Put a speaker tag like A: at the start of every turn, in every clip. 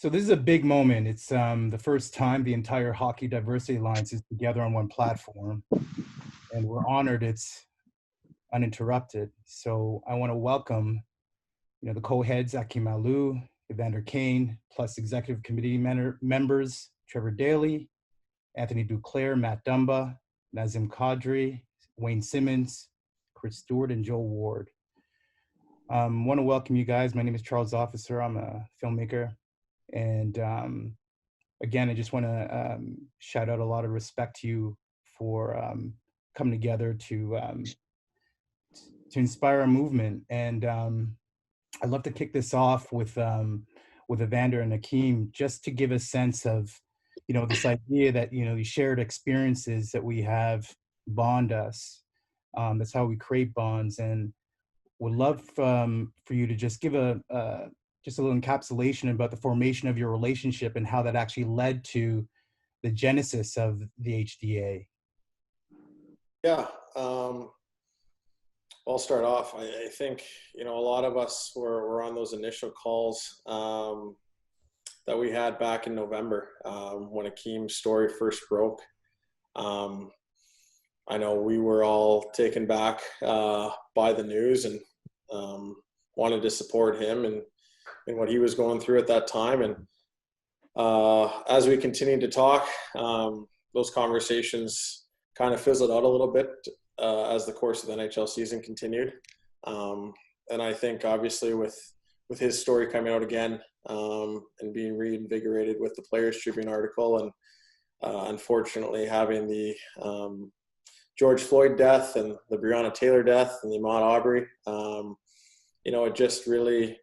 A: So this is a big moment. It's the first time the entire Hockey Diversity Alliance is together on one platform, and we're honored it's uninterrupted. So I want to welcome, the co-heads Akim Aliu, Evander Kane, plus executive committee members Trevor Daley, Anthony Duclair, Matt Dumba, Nazem Kadri, Wayne Simmonds, Chris Stewart, and Joe Ward. Want to welcome you guys. My name is Charles Officer. I'm a filmmaker. And again, I just want to shout out a lot of respect to you for coming together to inspire a movement. And I'd love to kick this off with Evander and Akim, just to give a sense of, this idea that, these shared experiences that we have bond us. That's how we create bonds. And would love for you to just give just a little encapsulation about the formation of your relationship and how that actually led to the genesis of the HDA.
B: Yeah, I'll start off. I think, a lot of us were on those initial calls that we had back in November when Akim's story first broke. I know we were all taken back by the news and wanted to support him and what he was going through at that time. And as we continued to talk, those conversations kind of fizzled out a little bit as the course of the NHL season continued. And I think obviously with his story coming out again and being reinvigorated with the Players Tribune article and unfortunately having the George Floyd death and the Breonna Taylor death and the Ahmaud Arbery, it just really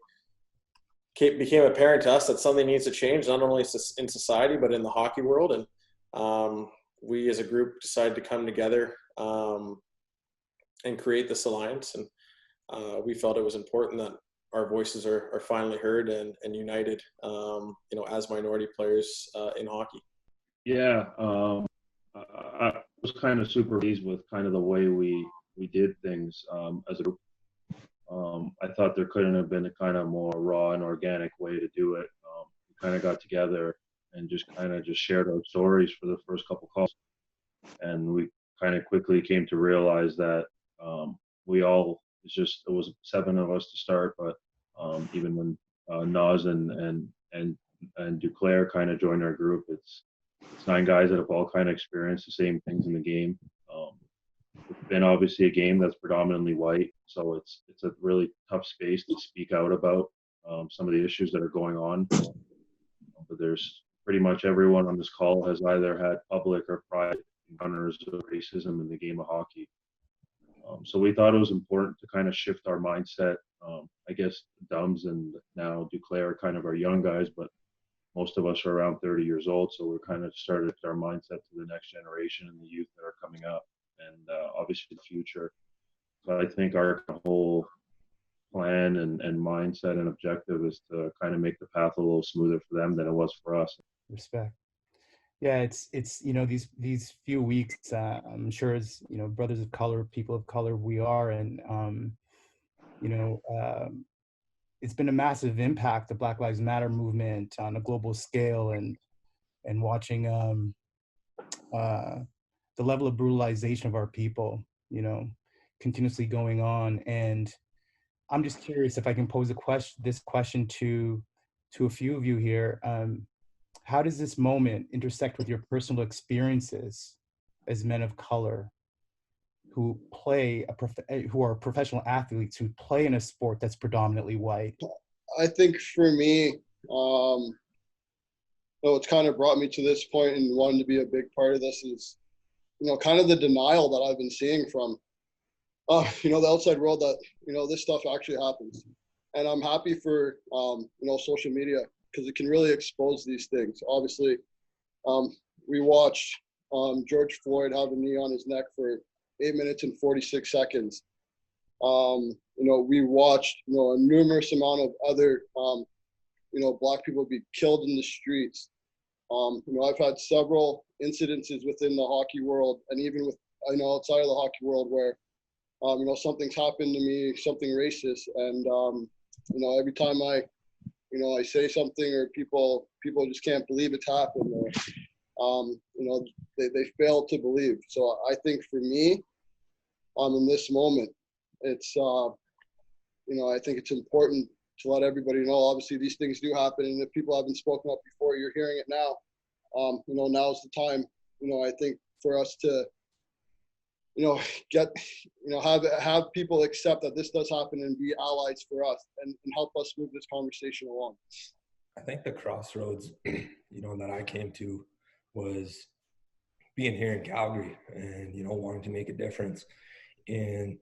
B: became apparent to us that something needs to change, not only in society, but in the hockey world. And we as a group decided to come together and create this alliance. And we felt it was important that our voices are finally heard and united, as minority players in hockey.
C: Yeah, I was kind of super pleased with kind of the way we did things as a group. I thought there couldn't have been a kind of more raw and organic way to do it. We kind of got together and just shared our stories for the first couple calls. And we kind of quickly came to realize that it was 7 of us to start, but even when Naz and Duclair kind of joined our group, it's 9 guys that have all kind of experienced the same things in the game. It's been obviously a game that's predominantly white, so it's a really tough space to speak out about some of the issues that are going on. But there's pretty much everyone on this call has either had public or private encounters of racism in the game of hockey. So we thought it was important to kind of shift our mindset. I guess Dums and now Duclair are kind of our young guys, but most of us are around 30 years old, so we're kind of started our mindset to the next generation and the youth that are coming up, and obviously the future. So I think our whole plan and mindset and objective is to kind of make the path a little smoother for them than it was for us.
A: Respect. Yeah, it's these few weeks, I'm sure as brothers of color, people of color, we are, and it's been a massive impact, the Black Lives Matter movement on a global scale, and watching the level of brutalization of our people, continuously going on. And I'm just curious if I can pose this question to a few of you here. How does this moment intersect with your personal experiences as men of color who are professional athletes who play in a sport that's predominantly white?
D: I think for me, it's kind of brought me to this point and wanting to be a big part of this is, kind of the denial that I've been seeing from, the outside world that, this stuff actually happens. And I'm happy for, social media, because it can really expose these things. Obviously, we watched George Floyd have a knee on his neck for 8 minutes and 46 seconds. We watched, a numerous amount of other, Black people be killed in the streets. I've had several incidences within the hockey world, and even outside of the hockey world, where, something's happened to me, something racist, and every time I I say something or people just can't believe it's happened, or they fail to believe. So I think for me, in this moment, it's I think it's important to let everybody know. Obviously, these things do happen, and if people haven't spoken up before, you're hearing it now. Now's the time. I think for us to get have people accept that this does happen and be allies for us and help us move this conversation along.
E: I think the crossroads, that I came to was being here in Calgary and, wanting to make a difference. And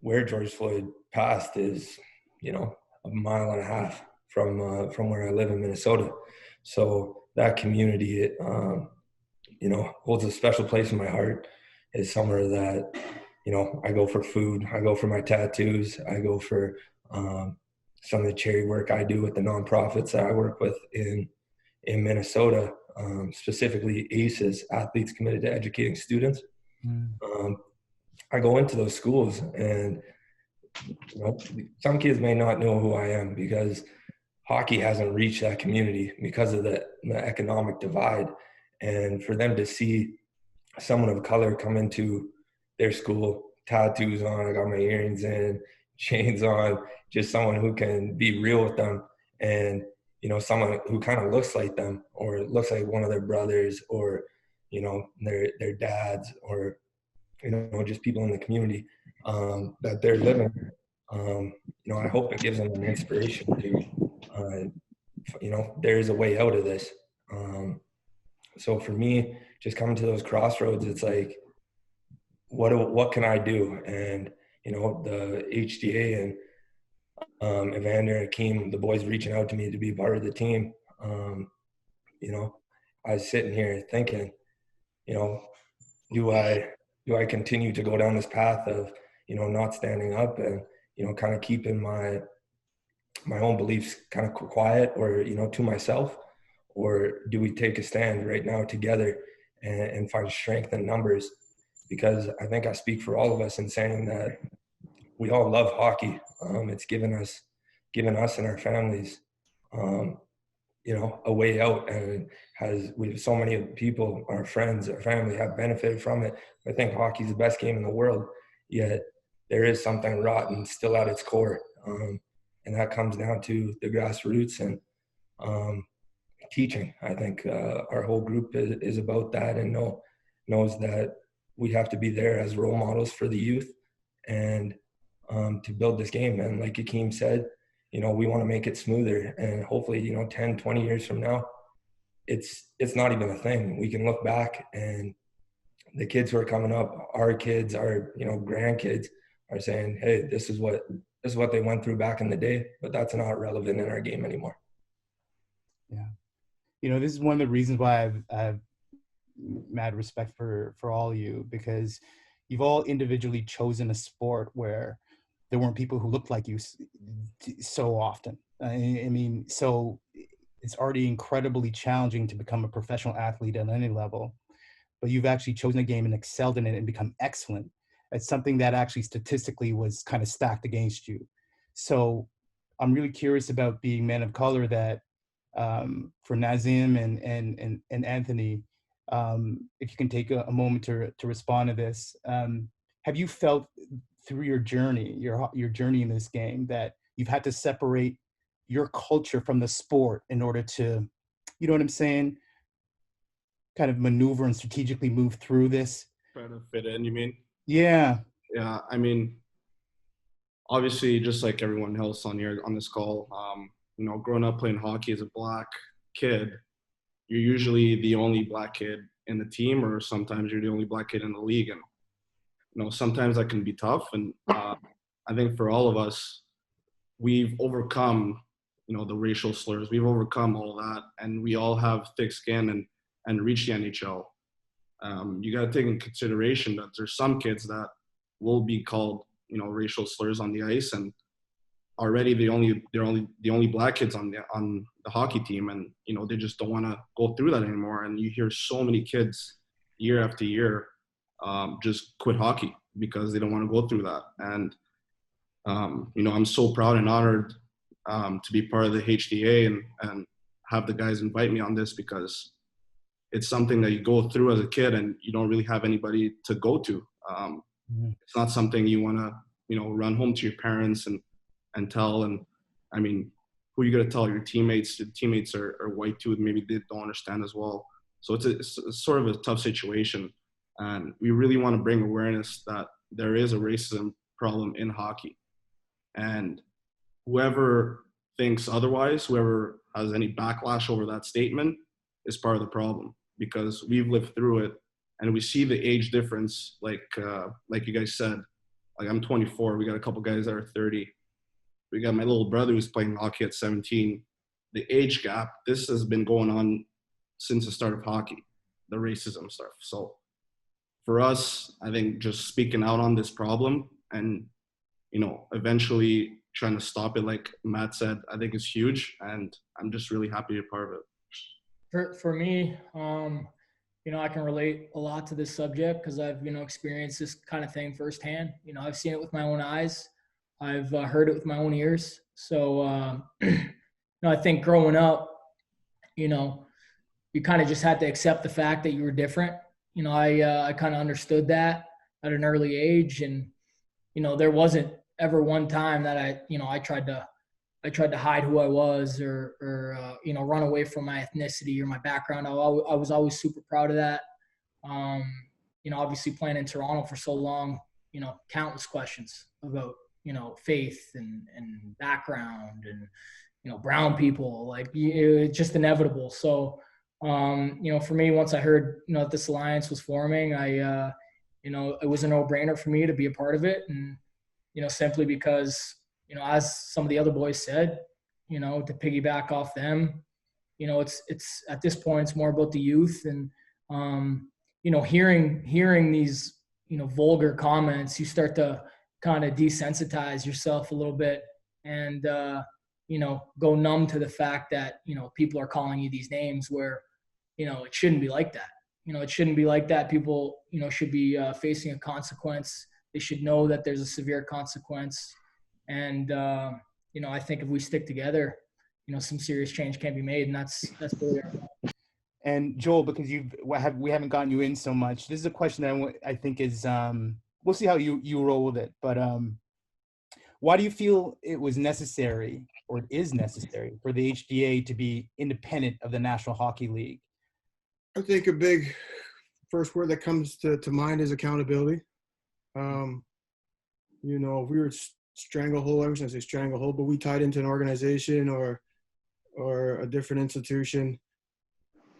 E: where George Floyd passed is, a mile and a half from where I live in Minnesota. So that community, holds a special place in my heart. It's somewhere that, I go for food, I go for my tattoos, I go for some of the charity work I do with the nonprofits that I work with in Minnesota, specifically ACEs, Athletes Committed to Educating Students. I go into those schools and, some kids may not know who I am because hockey hasn't reached that community because of the economic divide. And for them to see someone of color come into their school, tattoos on, I got my earrings in, chains on, just someone who can be real with them, and someone who kind of looks like them or looks like one of their brothers or their dads or just people in the community that they're living. I hope it gives them an inspiration to there is a way out of this. So for me, just coming to those crossroads, it's like, what can I do? And the HDA and Evander and Akim, the boys reaching out to me to be part of the team. I was sitting here thinking, do I continue to go down this path of not standing up and kind of keeping my own beliefs kind of quiet or to myself, or do we take a stand right now together and find strength in numbers? Because I think I speak for all of us in saying that we all love hockey. It's given us and our families, a way out, and we have so many people, our friends, our family have benefited from it. I think hockey's the best game in the world, yet there is something rotten still at its core. And that comes down to the grassroots and teaching. I think our whole group is about that and knows that we have to be there as role models for the youth and to build this game. And like Akim said, we want to make it smoother, and hopefully, 10, 20 years from now, it's not even a thing. We can look back and the kids who are coming up, our kids, our, grandkids are saying, hey, this is what they went through back in the day, but that's not relevant in our game anymore.
A: Yeah. This is one of the reasons why I've mad respect for all of you, because you've all individually chosen a sport where there weren't people who looked like you so often. I mean, so it's already incredibly challenging to become a professional athlete at any level, but you've actually chosen a game and excelled in it and become excellent. It's something that actually statistically was kind of stacked against you. So I'm really curious about being men of color that for Nazem and Anthony, if you can take a moment to respond to this. Have you felt through your journey in this game that you've had to separate your culture from the sport in order to, you know what I'm saying, kind of maneuver and strategically move through this?
F: Trying to fit in, you mean?
A: Yeah.
F: Yeah, I mean, obviously, just like everyone else on this call, growing up playing hockey as a black kid, you're usually the only black kid in the team, or sometimes you're the only black kid in the league. And, sometimes that can be tough. And I think for all of us, we've overcome, the racial slurs. We've overcome all that, and we all have thick skin and reached the NHL. You got to take in consideration that there's some kids that will be called, racial slurs on the ice, and already they're the only black kids on the hockey team, and they just don't want to go through that anymore. And you hear so many kids year after year just quit hockey because they don't want to go through that. And I'm so proud and honored to be part of the HDA and have the guys invite me on this, because it's something that you go through as a kid and you don't really have anybody to go to. It's not something you want to, run home to your parents and tell. And I mean, who are you going to tell? Your teammates? The teammates are white too. Maybe they don't understand as well. So it's sort of a tough situation. And we really want to bring awareness that there is a racism problem in hockey. And whoever thinks otherwise, whoever has any backlash over that statement, is part of the problem, because we've lived through it and we see the age difference. Like you guys said, like I'm 24. We got a couple guys that are 30. We got my little brother who's playing hockey at 17. The age gap, this has been going on since the start of hockey, the racism stuff. So for us, I think just speaking out on this problem and, eventually trying to stop it, like Matt said, I think is huge. And I'm just really happy to be part of it.
G: For me, I can relate a lot to this subject because I've, experienced this kind of thing firsthand. I've seen it with my own eyes. I've heard it with my own ears. So, I think growing up, you kind of just had to accept the fact that you were different. I kind of understood that at an early age. And, there wasn't ever one time that I tried to hide who I was or run away from my ethnicity or my background. I was always super proud of that. Obviously playing in Toronto for so long, countless questions about, faith and background and, brown people, like it's just inevitable. So, for me, once I heard, that this alliance was forming, it was a no-brainer for me to be a part of it. And, simply because, as some of the other boys said, to piggyback off them, it's at this point, it's more about the youth and, hearing these, vulgar comments, you start to kind of desensitize yourself a little bit and, go numb to the fact that, people are calling you these names where, it shouldn't be like that. It shouldn't be like that. People, should be facing a consequence. They should know that there's a severe consequence. And, I think if we stick together, some serious change can be made. And that's really our goal.
A: And Joel, because we haven't gotten you in so much, this is a question that I think is, we'll see how you roll with it. But why do you feel it was necessary, or it is necessary, for the HDA to be independent of the National Hockey League?
H: I think a big first word that comes to mind is accountability. If we were stranglehold, I was going to say stranglehold, but we tied into an organization or a different institution,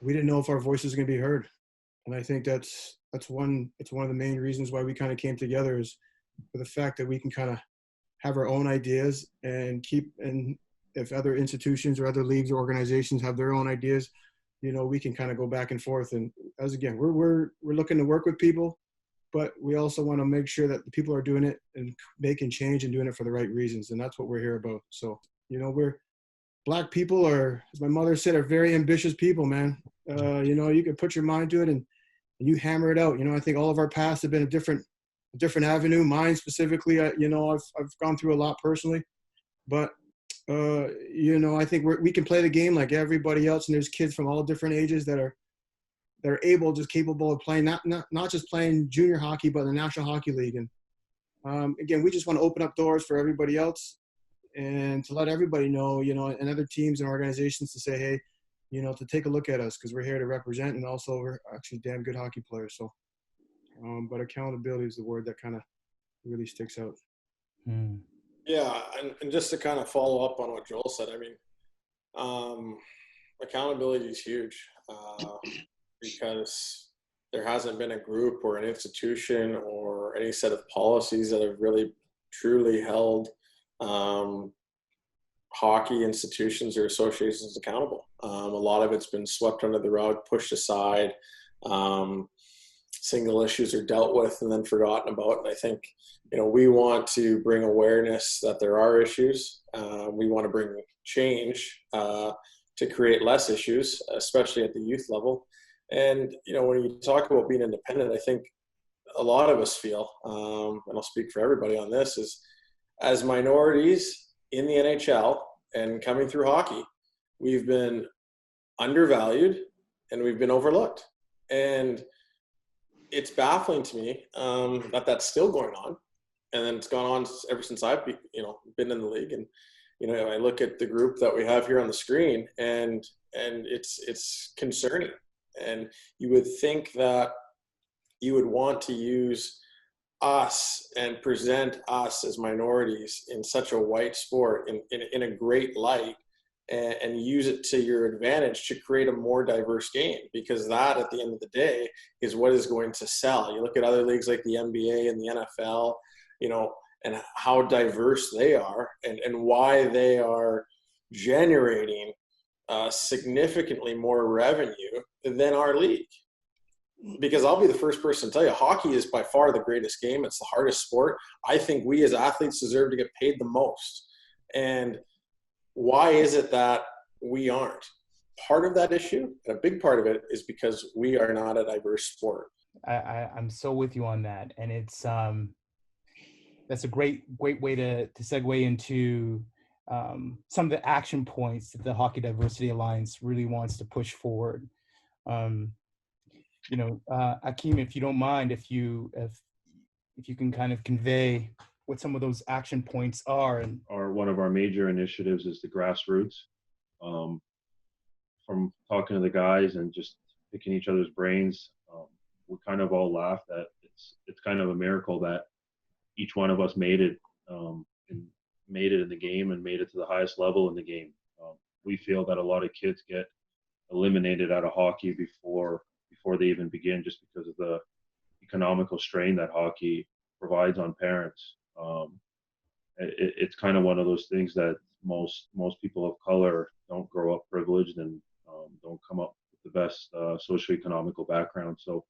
H: we didn't know if our voice was going to be heard. And I think it's one of the main reasons why we kind of came together, is for the fact that we can kind of have our own ideas and if other institutions or other leagues or organizations have their own ideas, we can kind of go back and forth. And again, we're looking to work with people, but we also want to make sure that the people are doing it and making change and doing it for the right reasons. And that's what we're here about. So, Black people are, as my mother said, are very ambitious people, man. You can put your mind to it and you hammer it out. I think all of our paths have been a different avenue. Mine specifically, I've gone through a lot personally, but I think we can play the game like everybody else. And there's kids from all different ages that are capable of playing, not just playing junior hockey, but the National Hockey League. And again, we just want to open up doors for everybody else and to let everybody know, and other teams and organizations to say, hey, to take a look at us, because we're here to represent, and also we're actually damn good hockey players. So, but accountability is the word that kind of really sticks out.
B: Yeah, and just to kind of follow up on what Joel said, I mean, accountability is huge because there hasn't been a group or an institution or any set of policies that have really truly held hockey institutions or associations accountable. A lot of it's been swept under the rug, pushed aside. Single issues are dealt with and then forgotten about. And I think, we want to bring awareness that there are issues. We want to bring change to create less issues, especially at the youth level. And, when you talk about being independent, I think a lot of us feel, and I'll speak for everybody on this, is as minorities in the NHL, and coming through hockey, we've been undervalued and we've been overlooked. And it's baffling to me that that's still going on. And then it's gone on ever since I've been in the league. And I look at the group that we have here on the screen, and it's concerning. And you would think that you would want to use us and present us as minorities in such a white sport in a great light, and use it to your advantage to create a more diverse game, because that, at the end of the day, is what is going to sell. You look at other leagues like the NBA and the NFL, and how diverse they are, and why they are generating significantly more revenue than our league. Because I'll be the first person to tell you, hockey is by far the greatest game. It's the hardest sport. I think we as athletes deserve to get paid the most. And why is it that we aren't? Part of that issue, and a big part of it, is because we are not a diverse sport.
A: I'm so with you on that. And it's that's a great way to segue into some of the action points that the Hockey Diversity Alliance really wants to push forward. Akim, if you don't mind, if you can kind of convey what some of those action points are. And
C: one of our major initiatives is the grassroots. From talking to the guys and just picking each other's brains, we kind of all laugh that it's kind of a miracle that each one of us made it in the game and made it to the highest level in the game. We feel that a lot of kids get eliminated out of hockey before they even begin, just because of the economical strain that hockey provides on parents. It's kind of one of those things that most people of color don't grow up privileged and don't come up with the best socioeconomical background. So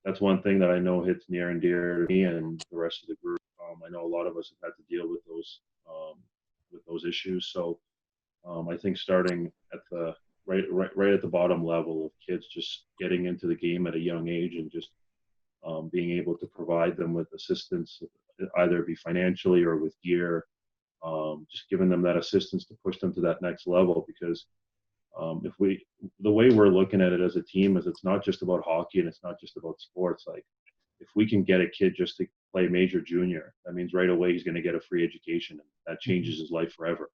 C: that's one thing that I know hits near and dear to me and the rest of the group. I know a lot of us have had to deal with those issues. So I think starting at the right at the bottom level of kids just getting into the game at a young age, and just being able to provide them with assistance, either be financially or with gear, just giving them that assistance to push them to that next level. Because the way we're looking at it as a team is, it's not just about hockey and it's not just about sports. Like, if we can get a kid just to play major junior, that means right away he's going to get a free education, and that changes his life forever.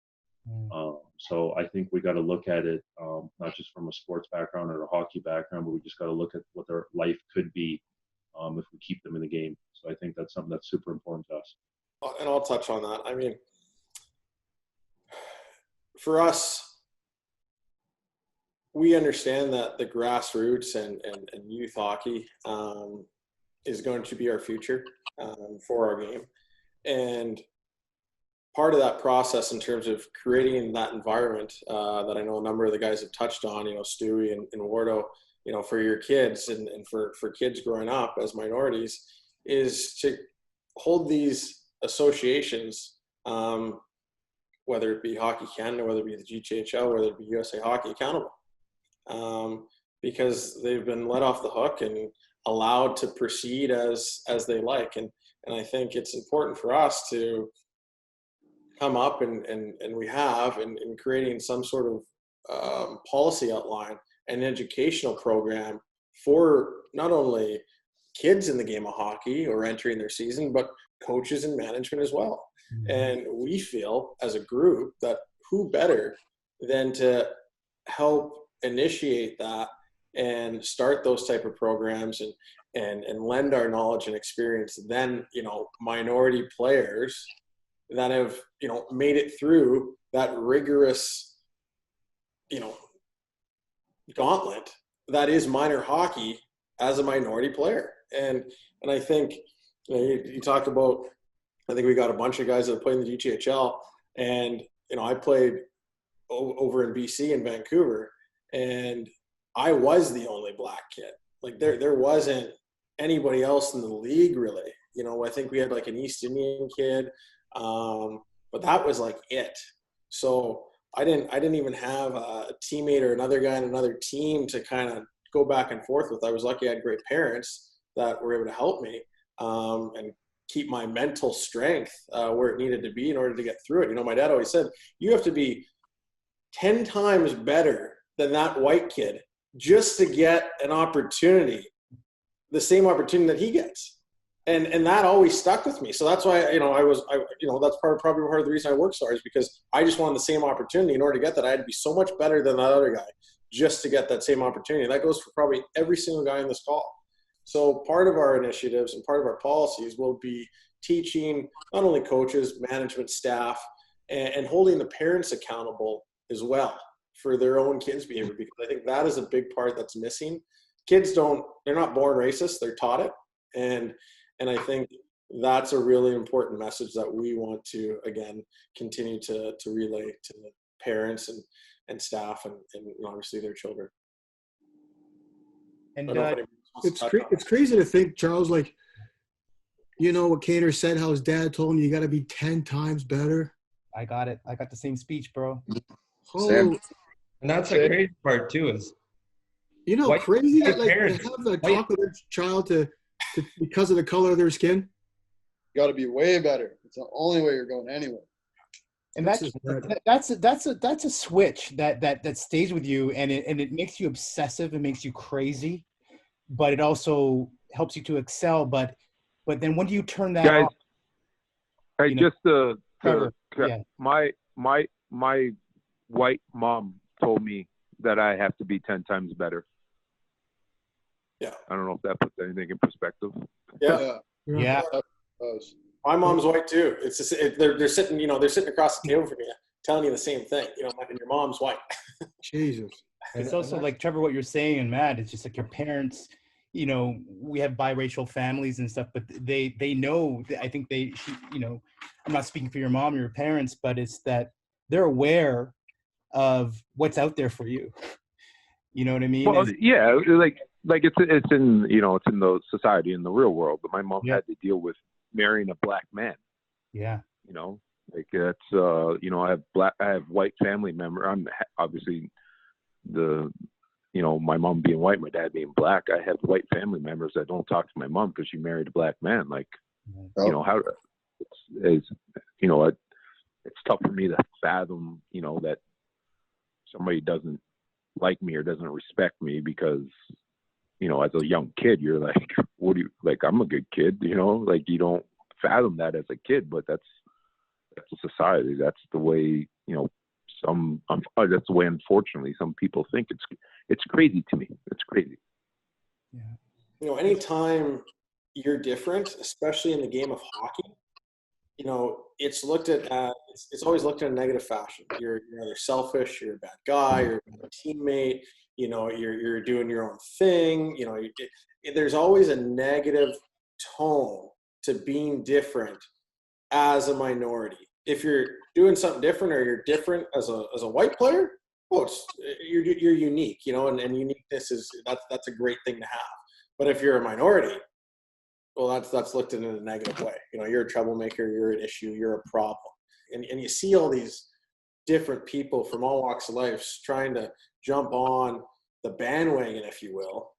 C: So I think we got to look at it not just from a sports background or a hockey background, but we just got to look at what their life could be if we keep them in the game. So I think that's something that's super important to us.
B: And I'll touch on that. I mean, for us, we understand that the grassroots and youth hockey is going to be our future for our game. And part of that process, in terms of creating that environment that I know a number of the guys have touched on, Stewie and Wardo, for your kids and for kids growing up as minorities, is to hold these associations, whether it be Hockey Canada, whether it be the GTHL, whether it be USA Hockey, accountable. Because they've been let off the hook and allowed to proceed as they like. And I think it's important for us to come up and we have in creating some sort of policy outline, an educational program for not only kids in the game of hockey or entering their season, but coaches and management as well. Mm-hmm. And we feel as a group that who better than to help initiate that and start those type of programs and lend our knowledge and experience than, minority players that have, made it through that rigorous, gauntlet that is minor hockey as a minority player. And I think you talked about, I think we got a bunch of guys that play in the GTHL, and, I played over in BC in Vancouver, and I was the only black kid. Like there wasn't anybody else in the league really. I think we had like an East Indian kid, but that was like it. So I didn't even have a teammate or another guy on another team to kind of go back and forth with. I was lucky I had great parents that were able to help me and keep my mental strength where it needed to be in order to get through it. You know, my dad always said, you have to be 10 times better than that white kid just to get an opportunity, the same opportunity that he gets. And that always stuck with me. So that's why, that's probably part of the reason I worked so hard, is because I just wanted the same opportunity. In order to get that, I had to be so much better than that other guy just to get that same opportunity. And that goes for probably every single guy in this call. So part of our initiatives and part of our policies will be teaching not only coaches, management, staff, and holding the parents accountable as well for their own kids' behavior, because I think that is a big part that's missing. Kids they're not born racist, they're taught it. And I think that's a really important message that we want to, again, continue to relay to the parents and staff and obviously their children.
A: And
H: it's crazy to think, Charles, like, you know what Kaner said, how his dad told him you got to be 10 times better.
A: I got it. I got the same speech, bro.
H: Oh,
E: and that's the crazy part too, is
H: crazy that like
E: parents,
H: they have the talk with their child to because of the color of their skin.
D: You got to be way better. It's the only way you're going anywhere.
A: And that's a switch that stays with you, and it makes you obsessive. It makes you crazy, but it also helps you to excel. But then when do you turn that
I: Guys,
A: off?
I: Hey, just
A: Trevor, yeah.
I: my white mom told me that I have to be 10 times better.
B: Yeah.
I: I don't know if that puts anything in perspective.
B: Yeah. My mom's white too. It's just, they're sitting across the table from you, telling you the same thing. And your mom's white.
H: Jesus.
A: It's also like, Trevor, what you're saying, and Matt, it's just like your parents. We have biracial families and stuff, but they know. I think I'm not speaking for your mom or your parents, but it's that they're aware of what's out there for you. You know what I mean?
I: Well, yeah, like it's in it's in the society, in the real world. But my mom had to deal with marrying a black man.
A: Yeah.
I: Like that's I have white family member. I'm obviously my mom being white, my dad being black. I have white family members that don't talk to my mom because she married a black man. Like, how it's tough for me to fathom, that somebody doesn't like me or doesn't respect me because, as a young kid, you're like, what do you like? I'm a good kid, like you don't fathom that as a kid, but that's a society. That's the way, that's the way, unfortunately, some people think. It's crazy to me. It's crazy.
B: Yeah. Anytime you're different, especially in the game of hockey, it's looked at as, it's always looked at in a negative fashion. You're either selfish, you're a bad guy, you're a bad teammate, you're doing your own thing. There's always a negative tone to being different as a minority. If you're doing something different or you're different as a white player, you're unique, and uniqueness that's a great thing to have. But if you're a minority, well, that's looked at in a negative way. You're a troublemaker, you're an issue, you're a problem. And you see all these different people from all walks of life trying to jump on the bandwagon, if you will,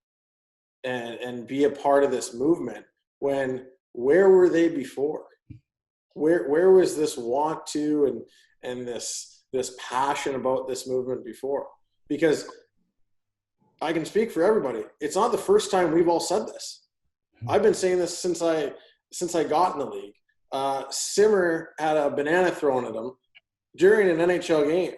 B: and be a part of this movement, when where were they before? Where was this want to and this passion about this movement before? Because I can speak for everybody. It's not the first time we've all said this. I've been saying this since I got in the league. Simmer had a banana thrown at him during an NHL game.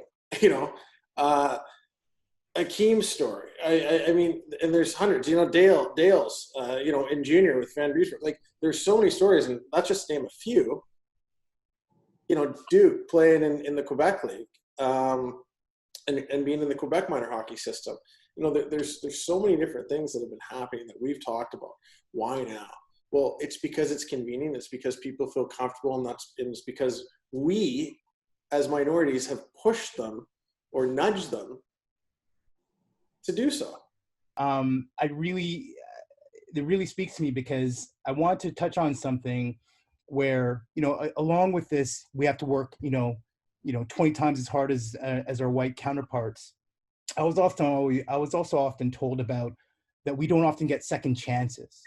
B: Akim's story. I mean, and there's hundreds. Dale's. In junior with Van Riesberg. Like, there's so many stories, and let's just name a few. Duke playing in the Quebec League, and being in the Quebec minor hockey system. There's so many different things that have been happening that we've talked about. Why now? Well, it's because it's convenient. It's because people feel comfortable, and it's because we, as minorities, have pushed them or nudged them to do so.
A: It really speaks to me, because I want to touch on something where, along with this, we have to work, 20 times as hard as our white counterparts. I was also often told about that we don't often get second chances.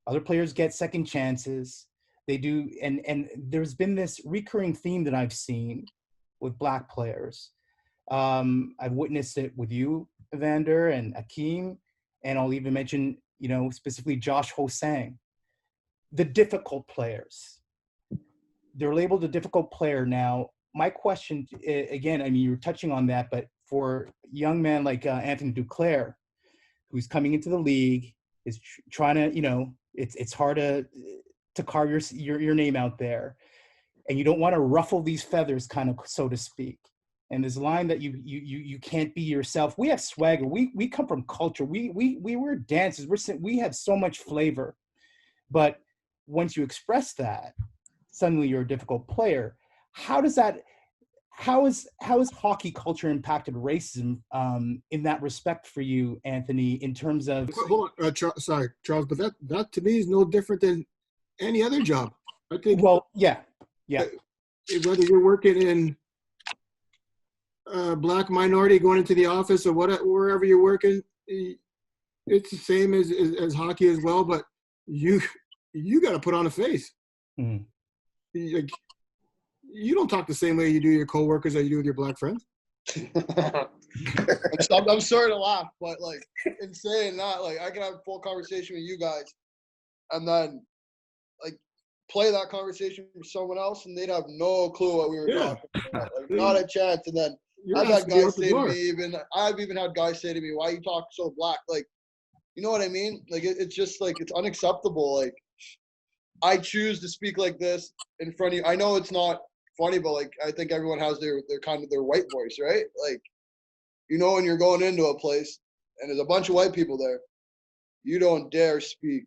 A: Other players get second chances. They do, and there's been this recurring theme that I've seen with Black players. I've witnessed it with you, Evander, and Akim, and I'll even mention, specifically Josh Hosang. The difficult players. They're labeled a difficult player now. My question, again, I mean, you're touching on that, but for a young man like Anthony Duclair, who's coming into the league, is trying to, it's hard to carve your name out there, and you don't want to ruffle these feathers, kind of, so to speak. And this line that you can't be yourself. We have swagger. We come from culture. We're dancers. We have so much flavor, but once you express that, suddenly you're a difficult player. How is hockey culture impacted racism in that respect for you, Anthony, in terms of?
H: Hold on, sorry, Charles, but that to me is no different than any other job. I think.
A: Well, yeah.
H: Whether you're working in Black minority, going into the office or wherever you're working, it's the same as hockey as well. But you got to put on a face.
A: Mm.
H: You don't talk the same way you do your coworkers that you do with your Black friends.
D: I'm sorry to laugh, but like in saying that, like I can have a full conversation with you guys, and then like play that conversation with someone else, and they'd have no clue what we were talking about. Like, not a chance. And then I've had guys say to me, I've even had guys say to me, "Why you talk so Black?" Like, you know what I mean? Like it's just like it's unacceptable. Like I choose to speak like this in front of you. I know it's not funny, but like I think everyone has their kind of their white voice, right? Like, when you're going into a place and there's a bunch of white people there, you don't dare speak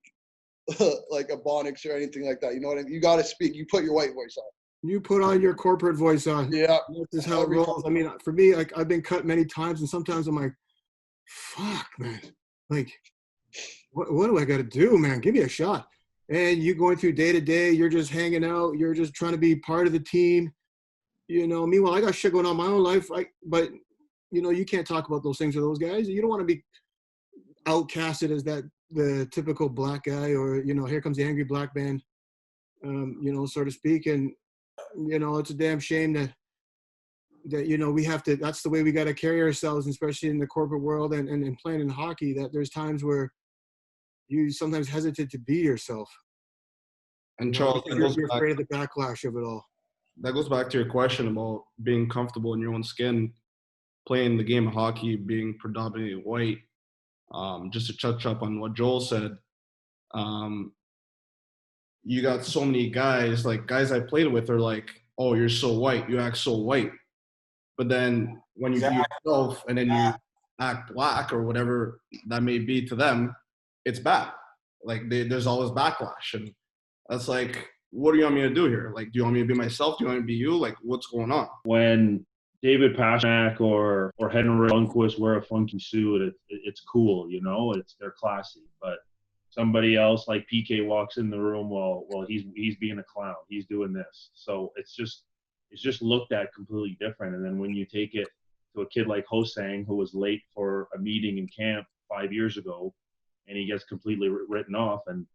D: like a Bonix or anything like that. You know what I mean? You got to speak. You put your white voice on.
H: You put on your corporate voice on.
D: Yeah.
H: This is how it rolls. I mean, for me, like I've been cut many times, and sometimes I'm like, fuck, man. Like, what do I got to do, man? Give me a shot. And you going through day to day, you're just hanging out, you're just trying to be part of the team. Meanwhile, I got shit going on in my own life. But you can't talk about those things with those guys. You don't want to be outcasted as the typical Black guy, or here comes the angry Black man, so to speak. And it's a damn shame that we have to. That's the way we got to carry ourselves, especially in the corporate world and playing in hockey. That there's times where you sometimes hesitate to be yourself.
F: And Charles,
H: you're afraid of the backlash of it all.
F: That goes back to your question about being comfortable in your own skin, playing the game of hockey, being predominantly white. Just to touch up on what Joel said, you got so many guys I played with are like, "Oh, you're so white, you act so white." But then when you be yourself and then you act Black or whatever that may be to them, it's bad. Like there's always backlash, and that's like, what do you want me to do here? Like, do you want me to be myself? Do you want me to be you? Like, what's going on?
C: When David Pastrnak or Henry Lundqvist wear a funky suit, it's cool, they're classy. But somebody else like PK walks in the room, well he's being a clown, he's doing this. So it's just looked at completely different. And then when you take it to a kid like Hosang, who was late for a meeting in camp 5 years ago, and he gets completely written off. And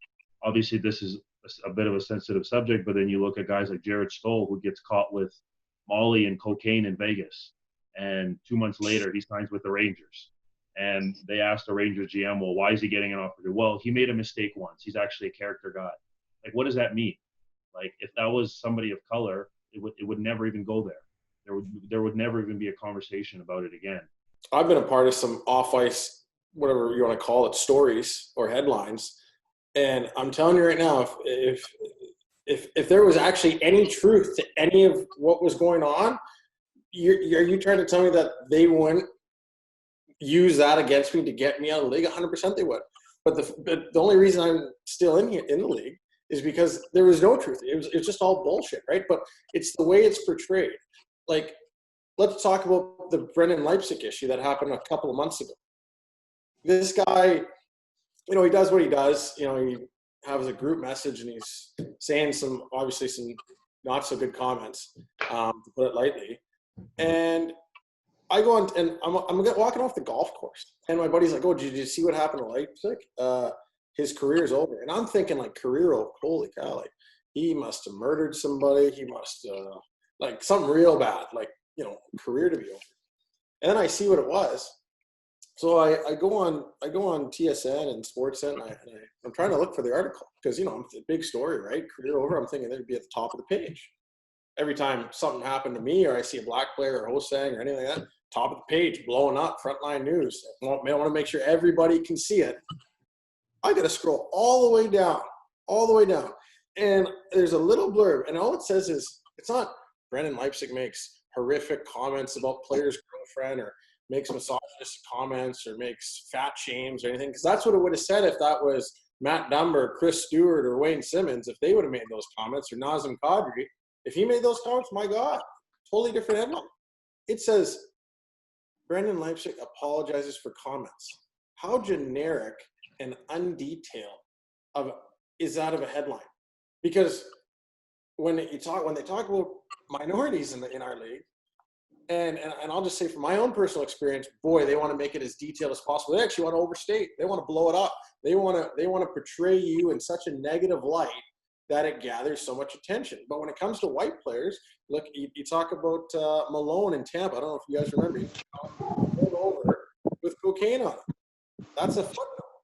C: obviously this is a bit of a sensitive subject, but then you look at guys like Jared Stoll, who gets caught with Molly and cocaine in Vegas, and 2 months later he signs with the Rangers. And they asked the Rangers GM, well, why is he getting an offer? Well, he made a mistake once. He's actually a character guy. Like, what does that mean? Like, if that was somebody of color, it would never even go there. There would never even be a conversation about it again.
B: I've been a part of some off-ice, whatever you want to call it, stories or headlines. And I'm telling you right now, if there was actually any truth to any of what was going on, are you trying to tell me that they wouldn't use that against me to get me out of the league? 100% they would. But the only reason I'm still in the league is because there was no truth. It was just all bullshit, right? But it's the way it's portrayed. Like, let's talk about the Brendan Leipzig issue that happened a couple of months ago. This guy, he does what he does. He has a group message and he's saying some not so good comments, to put it lightly. And I go on and I'm walking off the golf course, and my buddy's like, "Oh, did you see what happened to Leipzig? His career's over." And I'm thinking, like, career over? Holy cow! Like, he must have murdered somebody. He must like something real bad, like, you know, career to be over. And then I see what it was. So I go on TSN and Sportsnet, and I'm trying to look for the article because, you know, it's a big story, right? Career over. I'm thinking it'd be at the top of the page. Every time something happened to me, or I see a black player or Hosang or anything like that, top of the page, blowing up, frontline news. I want to make sure everybody can see it. I got to scroll all the way down. And there's a little blurb, and all it says is, it's not Brendan Leipzig makes horrific comments about players' girlfriend, or makes misogynist comments, or makes fat shames or anything, because that's what it would have said if that was Matt Dumba, Chris Stewart, or Wayne Simmonds, if they would have made those comments, or Nazem Kadri. If he made those comments, my God, totally different headline. It says, Brendan Leipzig apologizes for comments. How generic and undetailed is that of a headline? Because when they talk about minorities in our league, and I'll just say from my own personal experience, boy, they want to make it as detailed as possible. They actually want to overstate. They want to blow it up. They want to portray you in such a negative light that it gathers so much attention. But when it comes to white players, look, you talk about Malone in Tampa. I don't know if you guys remember. He pulled over with cocaine on him. That's a footnote.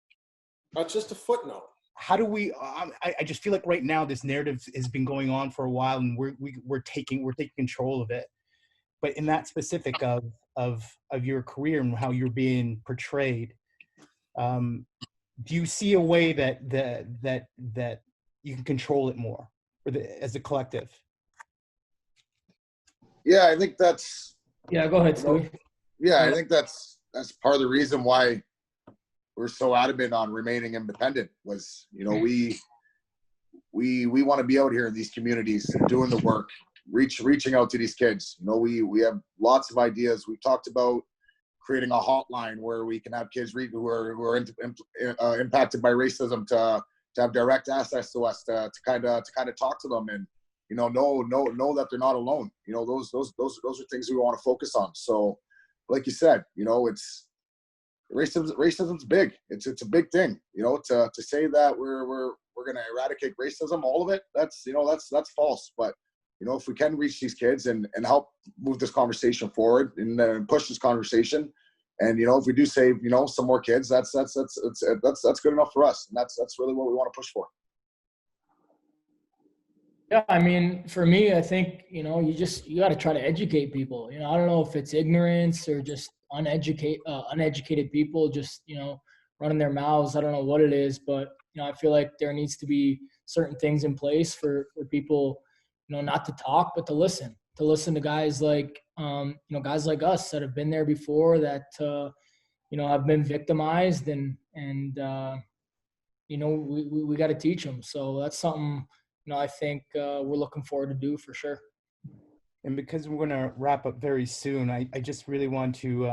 B: That's just a footnote.
A: How do we? I just feel like right now this narrative has been going on for a while, and we're taking control of it. But in that specific of your career and how you're being portrayed, do you see a way that you can control it more, as a collective?
J: Yeah, I think that's.
G: Yeah, go ahead, Stewie.
J: Yeah, I think that's part of the reason why we're so adamant on remaining independent. Was, you know, we want to be out here in these communities doing the work, reaching out to these kids. You know, we have lots of ideas. We've talked about creating a hotline where we can have kids who are impacted by racism to have direct access to us to kind of talk to them, and, you know that they're not alone. You know, those are things we want to focus on. So, like you said, you know, it's racism's big. It's a big thing. You know, to say that we're going to eradicate racism, all of it, that's false. But, you know, if we can reach these kids and help move this conversation forward and push this conversation, and, you know, if we do save, you know, some more kids, that's good enough for us, and that's really what we want to push for.
G: Yeah, I mean, for me, I think, you know, you got to try to educate people. You know, I don't know if it's ignorance or just uneducated people just, you know, running their mouths. I don't know what it is, but, you know, I feel like there needs to be certain things in place for people, you know, not to talk, but to listen to guys like, you know, guys like us that have been there before, that, you know, have been victimized, and you know, we got to teach them. So that's something, you know, I think we're looking forward to do for sure.
A: And because we're going to wrap up very soon, I just really want to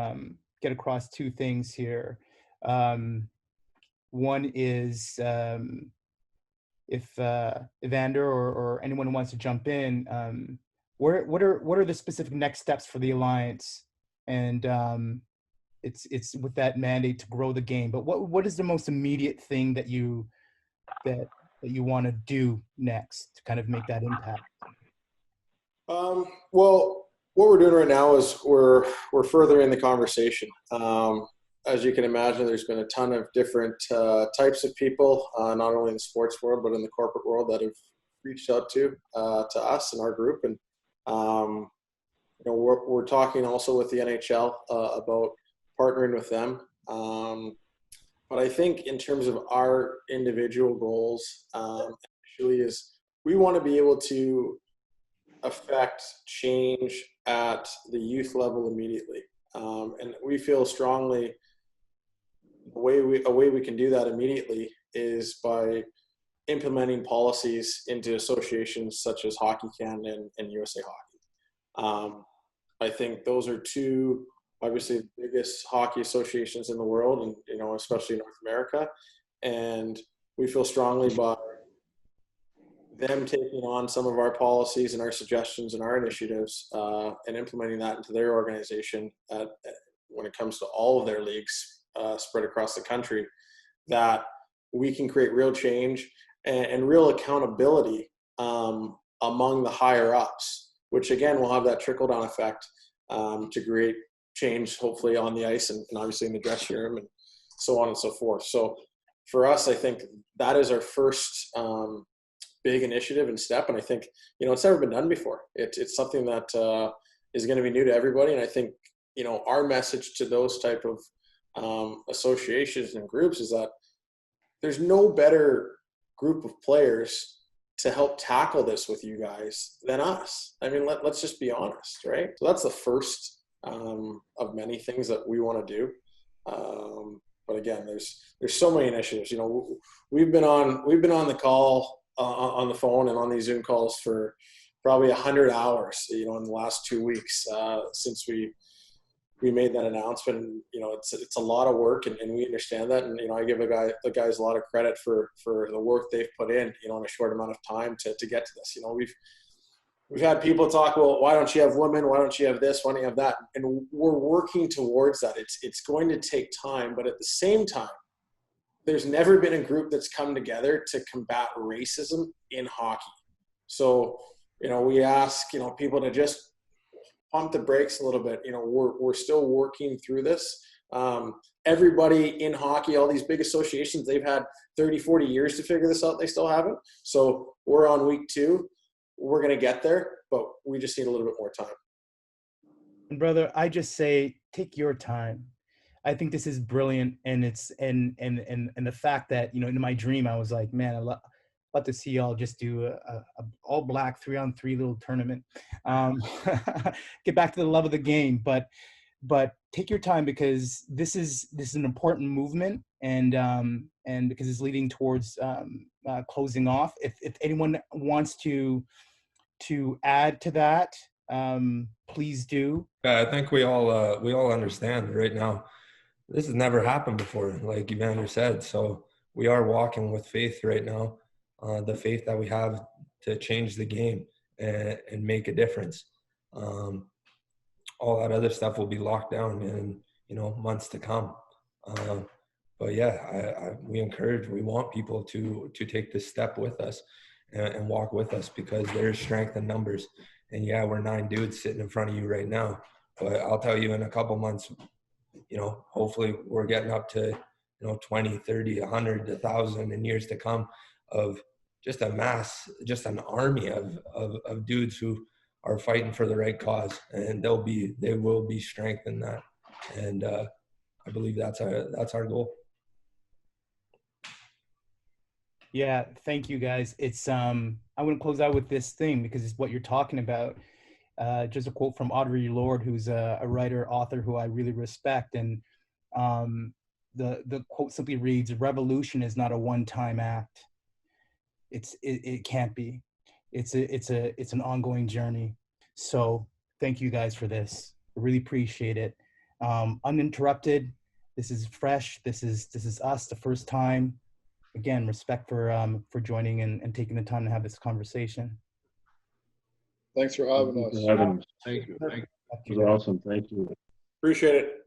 A: get across two things here. One is if Evander or anyone wants to jump in, what are the specific next steps for the Alliance? And it's with that mandate to grow the game. But what is the most immediate thing that you want to do next to kind of make that impact?
B: Well, what we're doing right now is we're furthering the conversation. As you can imagine, there's been a ton of different types of people, not only in the sports world, but in the corporate world, that have reached out to us and our group. And, you know, we're talking also with the NHL about partnering with them. But I think in terms of our individual goals, actually is we want to be able to affect change at the youth level immediately. And we feel strongly a way we can do that immediately is by implementing policies into associations such as Hockey Canada and USA Hockey. I think those are two, obviously, the biggest hockey associations in the world, and, you know, especially North America. And we feel strongly by them taking on some of our policies and our suggestions and our initiatives and implementing that into their organization when it comes to all of their leagues spread across the country, that we can create real change and real accountability among the higher ups, which again will have that trickle down effect to create change, hopefully on the ice and obviously in the dressing room and so on and so forth. So for us, I think that is our first big initiative and step. And I think, it's never been done before. It's something that is going to be new to everybody. And I think, our message to those type of associations and groups is that there's no better group of players to help tackle this with you guys than us. I mean, let's just be honest, right? So that's the first of many things that we want to do. But again, there's so many initiatives. We've been on the call on the phone and on these Zoom calls for probably 100 hours, in the last 2 weeks since we made that announcement. It's a lot of work, and we understand that. And I give the guys a lot of credit for the work they've put in, in a short amount of time to get to this. We've had people talk, well, why don't you have women? Why don't you have this? Why don't you have that? And we're working towards that. It's going to take time, but at the same time, there's never been a group that's come together to combat racism in hockey. So, we ask, people to just pump the brakes a little bit. We're still working through this. Everybody in hockey, all these big associations, they've had 30, 40 years to figure this out. They still haven't. So we're on week 2. We're going to get there, but we just need a little bit more time.
A: And brother, I just say, take your time. I think this is brilliant. And it's, and the fact that, in my dream, I was like, man, I'd love to see y'all just do a all black 3-on-3 little tournament. Get back to the love of the game, but take your time, because this is an important movement, and because it's leading towards closing off. If anyone wants to add to that, please do.
E: I think we all understand right now. This has never happened before, like Evander said. So we are walking with faith right now, the faith that we have to change the game and make a difference. All that other stuff will be locked down in months to come. But yeah, we want people to take this step with us and walk with us, because there is strength in numbers. And yeah, we're 9 dudes sitting in front of you right now, but I'll tell you, in a couple months, hopefully we're getting up to 20, 30, 100, 1,000 in years to come, of just a mass, just an army of dudes who are fighting for the right cause, and they will be strength in that. And I believe that's our goal.
A: Yeah, thank you guys. It's I want to close out with this thing, because it's what you're talking about. Just a quote from Audrey Lorde, who's a writer, author who I really respect, and the quote simply reads, "Revolution is not a one-time act. It can't be. It's an ongoing journey." So thank you guys for this. I really appreciate it. Uninterrupted. This is fresh. This is us, the first time. Again, respect for joining and taking the time to have this conversation.
D: Thanks for having us.
C: Thank you. It was awesome. Thank you.
B: Appreciate it.